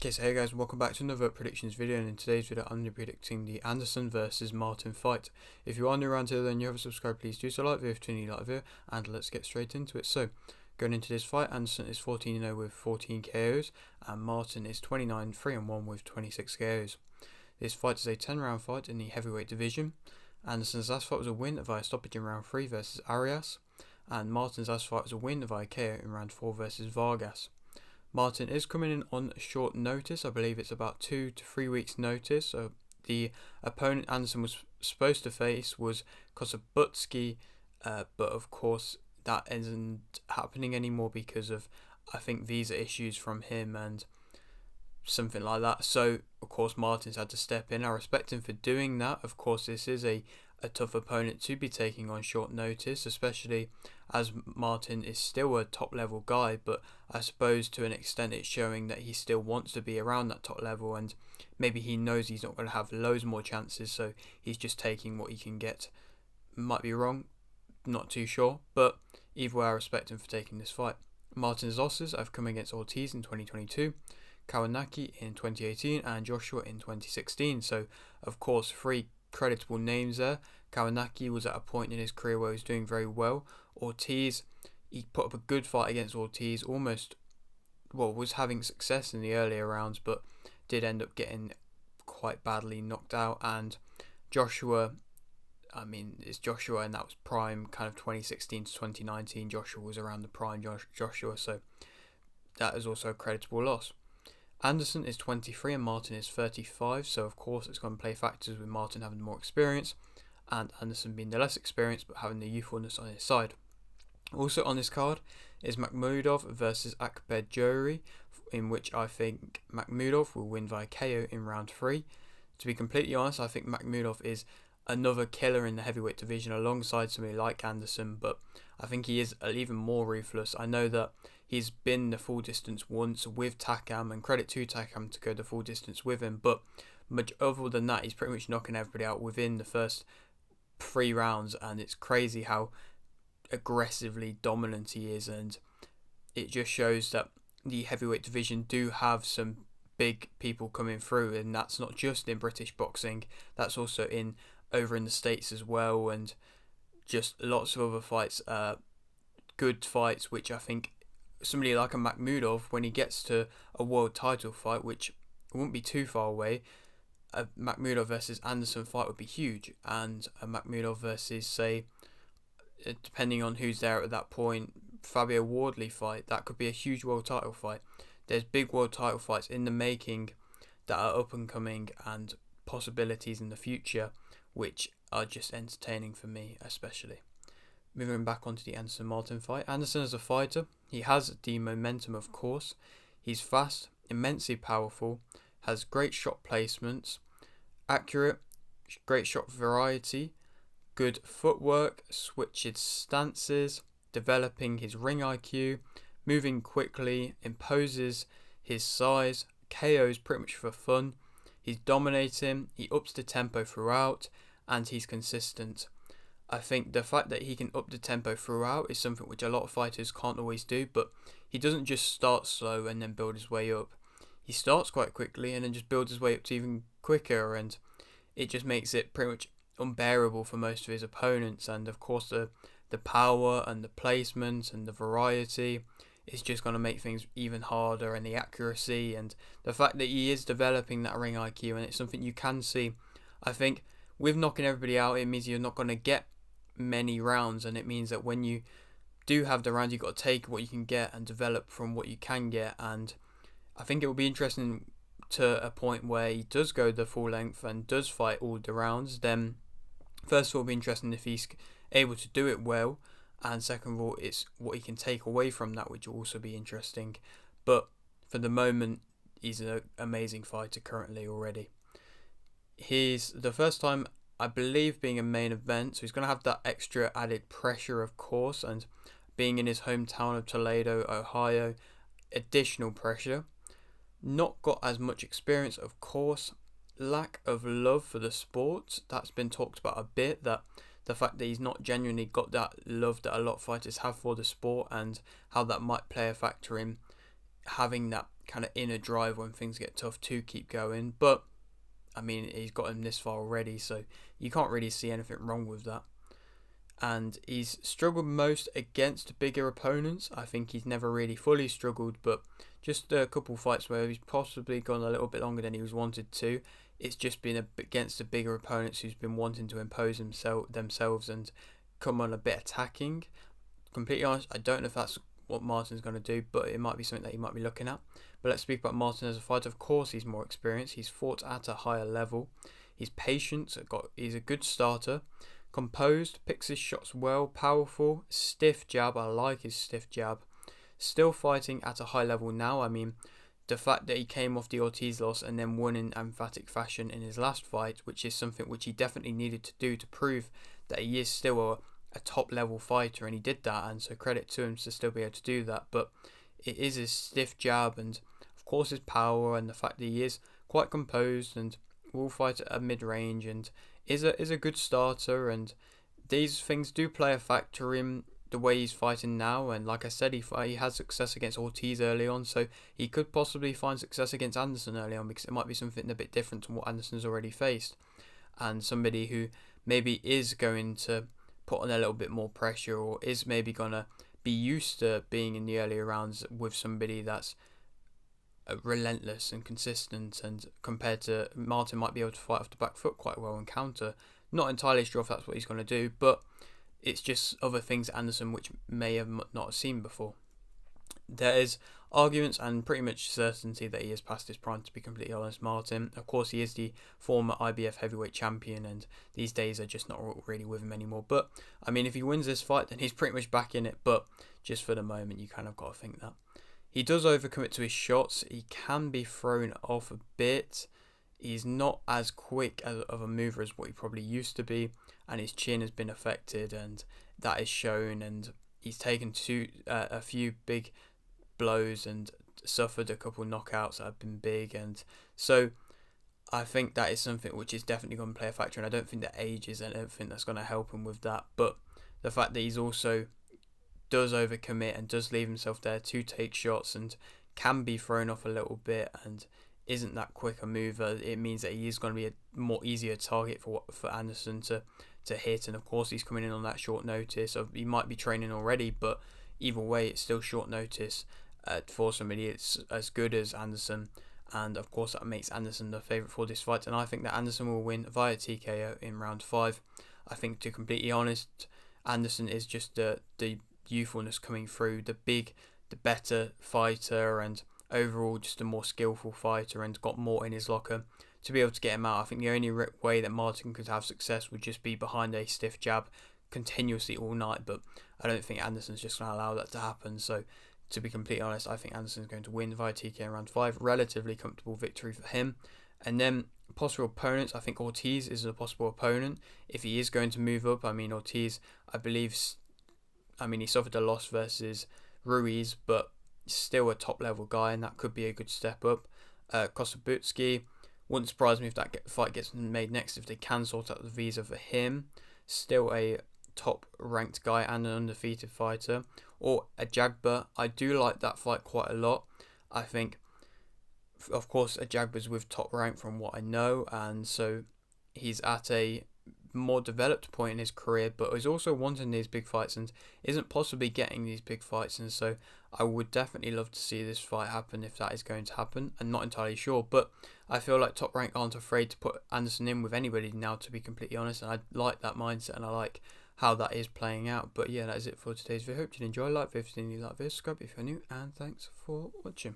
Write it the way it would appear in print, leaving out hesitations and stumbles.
Okay, so hey guys, welcome back to another predictions video, and in today's video I'm going to be predicting the Anderson versus Martin fight. If you are new around here then you haven't subscribed, please do so, like the video if you like the video, and let's get straight into it. So, going into this fight, Anderson is 14-0 with 14 KOs, and Martin is 29-3-1 with 26 KOs. This fight is a 10-round fight in the heavyweight division. Anderson's last fight was a win via stoppage in round 3 versus Arias, and Martin's last fight was a win via KO in round 4 versus Vargas. Martin is coming in on short notice. I believe it's about 2 to 3 weeks notice. So the opponent Anderson was supposed to face was Kosabutski, but of course that isn't happening anymore because of, I think, visa issues from him and something like that. So of course Martin's had to step in. I respect him for doing that. Of course this is a tough opponent to be taking on short notice, especially as Martin is still a top level guy, but I suppose to an extent it's showing that he still wants to be around that top level, and maybe he knows he's not going to have loads more chances, so he's just taking what he can get. Might be wrong, not too sure, but either way I respect him for taking this fight. Martin's losses have come against Ortiz in 2022, Kawanaki in 2018 and Joshua in 2016, so of course 3 creditable names there. Kawanaki was at a point in his career where he was doing very well. Ortiz, he put up a good fight against Ortiz, was having success in the earlier rounds, but did end up getting quite badly knocked out. And Joshua, it's Joshua, and that was prime kind of 2016 to 2019. Joshua was around the prime Joshua, so that is also a creditable loss. Anderson is 23 and Martin is 35, so of course it's going to play factors with Martin having more experience and Anderson being the less experienced but having the youthfulness on his side. Also on this card is Makhmudov versus Akberjouri, in which I think Makhmudov will win via KO in round 3. To be completely honest, I think Makhmudov is another killer in the heavyweight division alongside somebody like Anderson, but I think he is even more ruthless. I know that he's been the full distance once with Takam, and credit to Takam to go the full distance with him, but much other than that he's pretty much knocking everybody out within the first 3 rounds, and it's crazy how aggressively dominant he is, and it just shows that the heavyweight division do have some big people coming through, and that's not just in British boxing, that's also over in the States as well, and just lots of other fights, good fights, which I think somebody like a Makhmudov, when he gets to a world title fight, which won't be too far away, a Makhmudov versus Anderson fight would be huge, and a Makhmudov versus, say, depending on who's there at that point, Fabio Wardley fight, that could be a huge world title fight. There's big world title fights in the making that are up and coming and possibilities in the future, which are just entertaining for me especially. Moving back onto the Anderson Martin fight. Anderson as a fighter, he has the momentum of course. He's fast, immensely powerful, has great shot placements, accurate, great shot variety, good footwork, switches stances, developing his ring IQ, moving quickly, imposes his size, KOs pretty much for fun. He's dominating, he ups the tempo throughout, and he's consistent. I think the fact that he can up the tempo throughout is something which a lot of fighters can't always do, but he doesn't just start slow and then build his way up. He starts quite quickly and then just builds his way up to even quicker, and it just makes it pretty much unbearable for most of his opponents. And of course the power and the placement and the variety is just going to make things even harder, and the accuracy and the fact that he is developing that ring IQ, and it's something you can see. I think with knocking everybody out, it means you're not going to get many rounds, and it means that when you do have the rounds, you've got to take what you can get and develop from what you can get. And I think it will be interesting to a point where he does go the full length and does fight all the rounds. Then first of all, it'll be interesting if he's able to do it well, and second of all, it's what he can take away from that, which will also be interesting. But for the moment, he's an amazing fighter currently already. He's the first time, I believe, being a main event, so he's going to have that extra added pressure of course, and being in his hometown of Toledo, Ohio, additional pressure. Not got as much experience of course, lack of love for the sport, that's been talked about a bit, that the fact that he's not genuinely got that love that a lot of fighters have for the sport, and how that might play a factor in having that kind of inner drive when things get tough to keep going. But I mean, he's got him this far already, so you can't really see anything wrong with that. And he's struggled most against bigger opponents. I think he's never really fully struggled, but just a couple fights where he's possibly gone a little bit longer than he was wanted to. It's just been against the bigger opponents who's been wanting to impose themselves and come on a bit attacking. Completely honest, I don't know if that's what Martin's going to do, but it might be something that he might be looking at. But let's speak about Martin as a fighter. Of course, he's more experienced. He's fought at a higher level. He's patient. He's a good starter. Composed, picks his shots well, powerful, stiff jab. I like his stiff jab. Still fighting at a high level now. I mean, the fact that he came off the Ortiz loss and then won in emphatic fashion in his last fight, which is something which he definitely needed to do to prove that he is still a top level fighter, and he did that, and so credit to him to still be able to do that. But it is his stiff jab and of course his power and the fact that he is quite composed and will fight at a mid-range and is a good starter, and these things do play a factor in the way he's fighting now. And like I said, he had success against Ortiz early on, so he could possibly find success against Anderson early on, because it might be something a bit different from what Anderson's already faced, and somebody who maybe is going to put on a little bit more pressure, or is maybe gonna be used to being in the earlier rounds with somebody that's relentless and consistent, and compared to Martin might be able to fight off the back foot quite well and counter. Not entirely sure if that's what he's going to do, but it's just other things Anderson which may have not seen before. There is arguments and pretty much certainty that he is past his prime, to be completely honest, Martin. Of course, he is the former IBF heavyweight champion, and these days are just not really with him anymore. But, I mean, if he wins this fight, then he's pretty much back in it. But just for the moment, you kind of got to think that. He does overcommit to his shots. He can be thrown off a bit. He's not as quick of a mover as what he probably used to be, and his chin has been affected, and that is shown. And he's taken a few big blows and suffered a couple knockouts that have been big, and so I think that is something which is definitely going to play a factor. And I don't think that age is anything that's going to help him with that. But the fact that he's also does overcommit and does leave himself there to take shots and can be thrown off a little bit and isn't that quick a mover, it means that he is going to be a more easier target for Anderson to hit. And of course he's coming in on that short notice. He might be training already, but either way it's still short notice for somebody it's as good as Anderson, and of course that makes Anderson the favourite for this fight. And I think that Anderson will win via TKO in round 5. I think, to completely honest, Anderson is just the youthfulness coming through, the better fighter, and overall just a more skillful fighter, and got more in his locker to be able to get him out. I think the only way that Martin could have success would just be behind a stiff jab continuously all night, but I don't think Anderson's just going to allow that to happen. So to be completely honest, I think Anderson's going to win via TKO in round 5. Relatively comfortable victory for him. And then possible opponents, I think Ortiz is a possible opponent if he is going to move up. I mean, Ortiz, he suffered a loss versus Ruiz, but still a top level guy, and that could be a good step up. Kosabutsky, wouldn't surprise me if that fight gets made next, if they can sort out the visa for him. Still a top ranked guy and an undefeated fighter. Or Ajagba, I do like that fight quite a lot. I think, of course, Ajagba's with top rank from what I know, and so he's at a more developed point in his career, but is also wanting these big fights and isn't possibly getting these big fights. And so I would definitely love to see this fight happen if that is going to happen. I'm not entirely sure, but I feel like Top Rank aren't afraid to put Anderson in with anybody now, to be completely honest, and I like that mindset and I like how that is playing out. But yeah, that is it for today's video. Hope you enjoy. Like if you like this, subscribe if you're new, and thanks for watching.